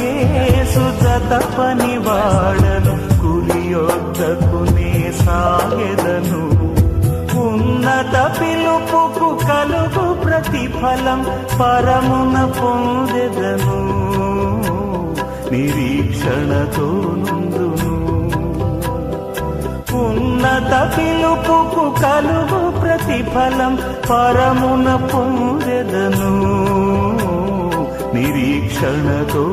యేసు జత పనివాడను, కులియొద్దకునే సాగెదను. ఉన్నత పిలుపుకు కలుగు ప్రతిఫలం పరమున పొందెదను, నిరీక్షణతో నుండును. ఉన్నత పిలుపుకు కలుగు ప్రతిఫలం పరమున పొందెదను, నిరీక్షణతో